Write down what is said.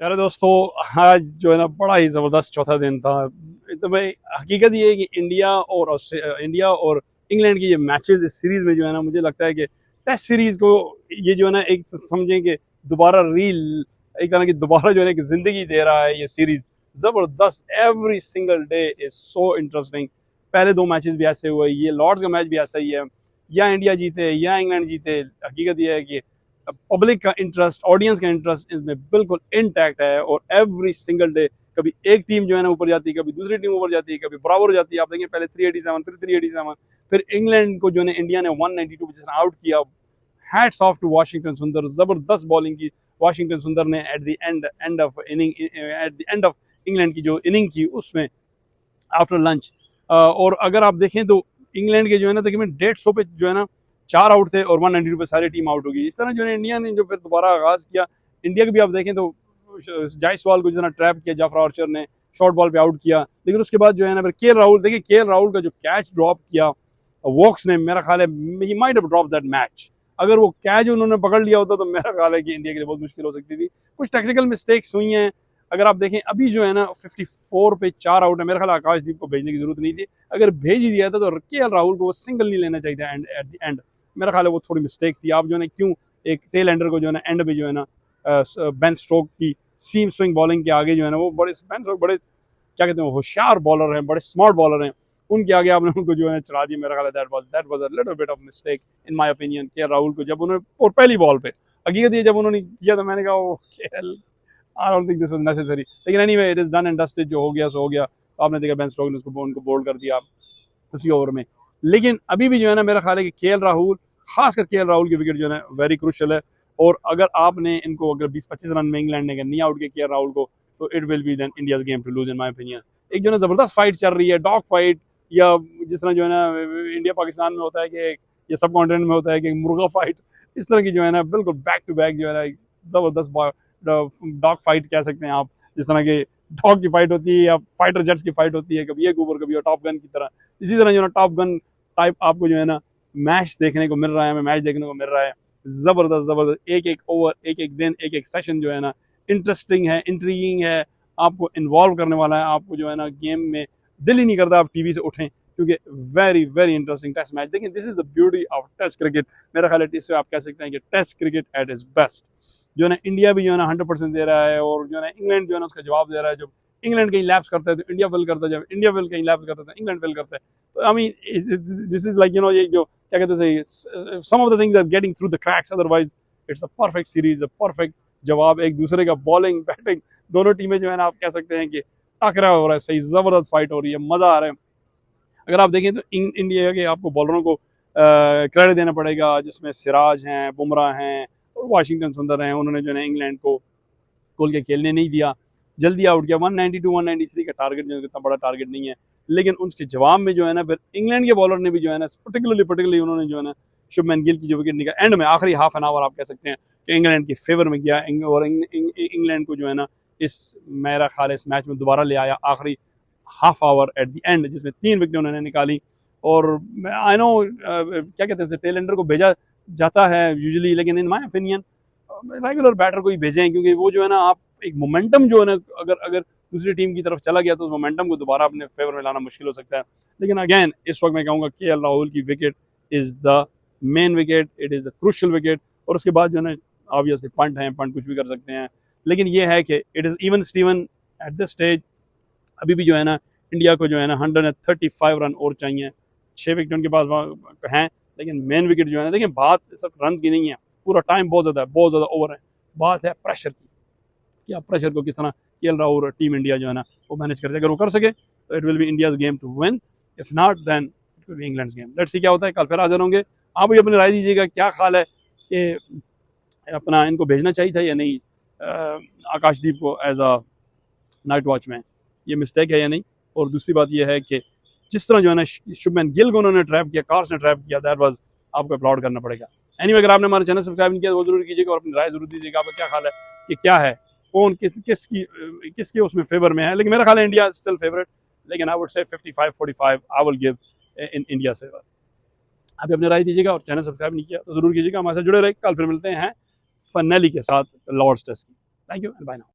प्यारे दोस्तों, आज जो है ना बड़ा ही ज़बरदस्त चौथा दिन था। तो मैं हकीकत ये है कि इंडिया और इंग्लैंड की ये मैचेस इस सीरीज़ में जो है ना, मुझे लगता है कि टेस्ट सीरीज़ को ये जो है ना, एक समझें कि दोबारा एक तरह की दोबारा जो है ना एक ज़िंदगी दे रहा है ये सीरीज़। ज़बरदस्त, every single day is so interesting. पहले दो मैचेस भी ऐसे हुए, ये लॉर्ड्स का मैच भी ऐसा ही है। या इंडिया जीते या इंग्लैंड जीते, हकीकत ये है कि पब्लिक का इंटरेस्ट, ऑडियंस का इंटरेस्ट इसमें बिल्कुल इंटैक्ट है। और एवरी सिंगल डे कभी एक टीम जो है ना ऊपर जाती है, कभी दूसरी टीम ऊपर जाती है, कभी बराबर हो जाती है। आप देखें, पहले 387, फिर 387, फिर इंग्लैंड को जो है इंडिया ने 192 जिसने आउट किया। हैट्स ऑफ टू वाशिंगटन सुंदर, जबरदस्त बॉलिंग की वाशिंगटन सुंदर ने at the end of England की जो इनिंग की उसमें, आफ्टर लंच। और अगर आप देखें तो इंग्लैंड के जो है ना, तकरीबन 150 पे जो है ना 4 आउट थे और 192 पे सारी टीम आउट हो गई। इस तरह जो है इंडिया ने जो फिर दोबारा आगाज़ किया, इंडिया के भी आप देखें तो जायसवाल को जिस तरह ट्रैप किया जाफरा आर्चर ने, शॉर्ट बॉल पे आउट किया। लेकिन उसके बाद जो है ना फिर के एल राहुल का जो कैच ड्रॉप किया वॉक्स ने, मेरा ख्याल है he might have drop that match. अगर वो कैच उन्होंने पकड़ लिया होता तो मेरा ख्याल है कि इंडिया के लिए बहुत मुश्किल हो सकती थी। कुछ टेक्निकल मिस्टेक्स हुई हैं। अगर आप देखें अभी जो है ना 54 पे 4 आउट है, मेरा ख्याल आकाशदीप को भेजने की जरूरत नहीं थी। अगर भेज ही दिया था तो के एल राहुल को वो सिंगल नहीं लेना चाहिए था एट द एंड। मेरा ख्याल है वो थोड़ी मिस्टेक थी। आप जो है ना क्यों एक टेल एंडर को जो है ना एंड में जो है ना बेन स्ट्रोक की सीम स्विंग बॉलिंग के आगे जो है ना, वो बड़े बेन स्ट्रोक बड़े क्या कहते हैं होशियार बॉलर हैं, बड़े स्मार्ट बॉलर हैं, उनके आगे आपने उनको जो है चढ़ा दिया। मेरा ख्याल है that was a little bit of mistake in my opinion. के एल राहुल को जब उन्होंने, और पहली बॉल पे हकीकत ये जब उन्होंने किया तो मैंने कहा O K L, I don't think this was necessary. लेकिन anyway it is done and dusted, जो हो गया सो हो गया। तो आपने देखा बेन स्टोक्स ने उसको उनको बोल्ड कर दिया उसी ओवर में। लेकिन अभी भी जो है ना मेरा ख्याल है कि के एल राहुल, खासकर के एल राहुल की विकेट जो है ना वेरी क्रूशल है। और अगर आपने इनको अगर 20-25 रन में इंग्लैंड ने नहीं आउट किया के एल राहुल को, तो it will be then India's game to lose in my opinion. एक जो है ना जबरदस्त फाइट चल रही है, डॉग फाइट, या जिस तरह जो है ना इंडिया पाकिस्तान में होता है कि, या सब कॉन्टिनेंट में होता है कि मुर्गा फाइट, इस तरह की जो है ना बिल्कुल बैक टू बैक जो है ना जबरदस्त डॉग फाइट कह सकते हैं आप। जिस तरह की डॉग की फाइट होती है या फाइटर जेट्स की फाइट होती है, कभी एक ऊपर कभी टॉप गन की तरह, इसी तरह जो है टॉप गन टाइप आपको जो है ना मैच देखने को मिल रहा है, हमें मैच देखने को मिल रहा है। जबरदस्त जबरदस्त, एक एक ओवर, एक एक दिन, एक एक सेशन जो है ना इंटरेस्टिंग है, इंट्रीगिंग है, आपको इन्वॉल्व करने वाला है। आपको जो है ना गेम में दिल ही नहीं करता आप टीवी से उठें, क्योंकि very very interesting test match. देखिए, this is the beauty of test cricket. मेरा ख्याल है इससे आप कह सकते हैं कि test cricket at is best. जो है ना इंडिया भी जो है ना 100% दे रहा है, और जो है ना इंग्लैंड जो है ना उसका जवाब दे रहा है। जब इंग्लैंड कहीं लैप्स करता है तो इंडिया फिल करता है, जब इंडिया फिल कहीं लैप्स करता है तो इंग्लैंड फिल करता है। तो I mean this is like ये जो क्या कहते हैं, some of the things are getting through the cracks, otherwise it's a perfect series, a perfect जवाब एक दूसरे का। बॉलिंग बैटिंग दोनों टीमें जो है ना आप कह सकते हैं कि टकरा हो रहा है, सही जबरदस्त फाइट हो रही है, मजा आ रहा है। अगर आप देखें तो इंडिया के आपको बॉलरों को क्रेडिट देना पड़ेगा, जिसमें सिराज हैं, बुमराह हैं और वाशिंगटन सुंदर हैं। उन्होंने जो है इंग्लैंड को खोल के खेलने नहीं दिया, जल्दी आउट किया। 192 193 का टारगेट जो इतना बड़ा टारगेट नहीं है, लेकिन उसके जवाब में जो है ना फिर इंग्लैंड के बॉलर ने भी जो है ना पर्टिकुलरली उन्होंने जो है ना शुभमैन गिल की जो विकेट निकाल एंड में, आखिरी हाफ एन आवर आप कह सकते हैं कि इंग्लैंड के फेवर में गया, और इंग्लैंड को जो है ना इस मेरा ख्याल इस मैच में दोबारा ले आया आखिरी half hour at the end, जिसमें 3 विकेट उन्होंने निकाली। और आई नो क्या कहते हैं टेल एंडर को भेजा जाता है यूजुअली, लेकिन in my opinion regular batter को ही भेजें, क्योंकि वो जो है ना आप एक मोमेंटम जो है ना अगर अगर दूसरी टीम की तरफ चला गया तो उस मोमेंटम को दोबारा अपने फेवर में लाना मुश्किल हो सकता है। लेकिन अगेन इस वक्त मैं कहूँगा के एल राहुल की wicket is the main wicket, it is the crucial wicket. और उसके बाद जो है ना ऑब्वियसली पंट हैं, पंट कुछ भी कर सकते हैं, लेकिन ये है कि it is even Steven at this stage. अभी भी जो है ना इंडिया को जो है ना 135 रन और चाहिए। 6 विकेट उनके पास हैं, लेकिन मेन विकेट जो है ना, देखिए बात सब रन की नहीं है, पूरा टाइम बहुत ज़्यादा ओवर है। बात है प्रेशर की, कि आप प्रेशर को किस तरह के एल राहुल और टीम इंडिया जो है ना वो मैनेज करते हैं। अगर वो कर सके तो it will be India's game to win, if not then it will be England's game. Let's see क्या होता है, कल फिर हाजिर होंगे। आप भी अपनी राय दीजिएगा, क्या ख्याल है कि अपना इनको भेजना चाहिए था या नहीं आकाशदीप को एज अ नाइट वॉचमैन, ये मिस्टेक है या नहीं। और दूसरी बात ये है कि जिस तरह जो है ना शुभमैन गिल को उन्होंने ट्रैप किया, कार्स ने ट्रैप किया, दैट वाज आपको अपलॉड करना पड़ेगा। एनीवे, अगर आपने हमारे चैनल सब्सक्राइब नहीं किया तो वो जरूर कीजिएगा और अपनी राय जरूर दीजिएगा। आपका क्या ख्याल है कि क्या है, कौन किसके उसमें फेवर में है। लेकिन मेरा ख्याल है इंडिया स्टिल फेवरेट, लेकिन I would say 55-45 I will give in India favour. आप अपनी राय दीजिएगा और चैनल सब्सक्राइब नहीं किया तो जरूर कीजिएगा। हमारे साथ जुड़े रहे, कल फिर मिलते हैं फनैली के साथ लॉर्ड्स टेस्ट की। Thank you and bye now.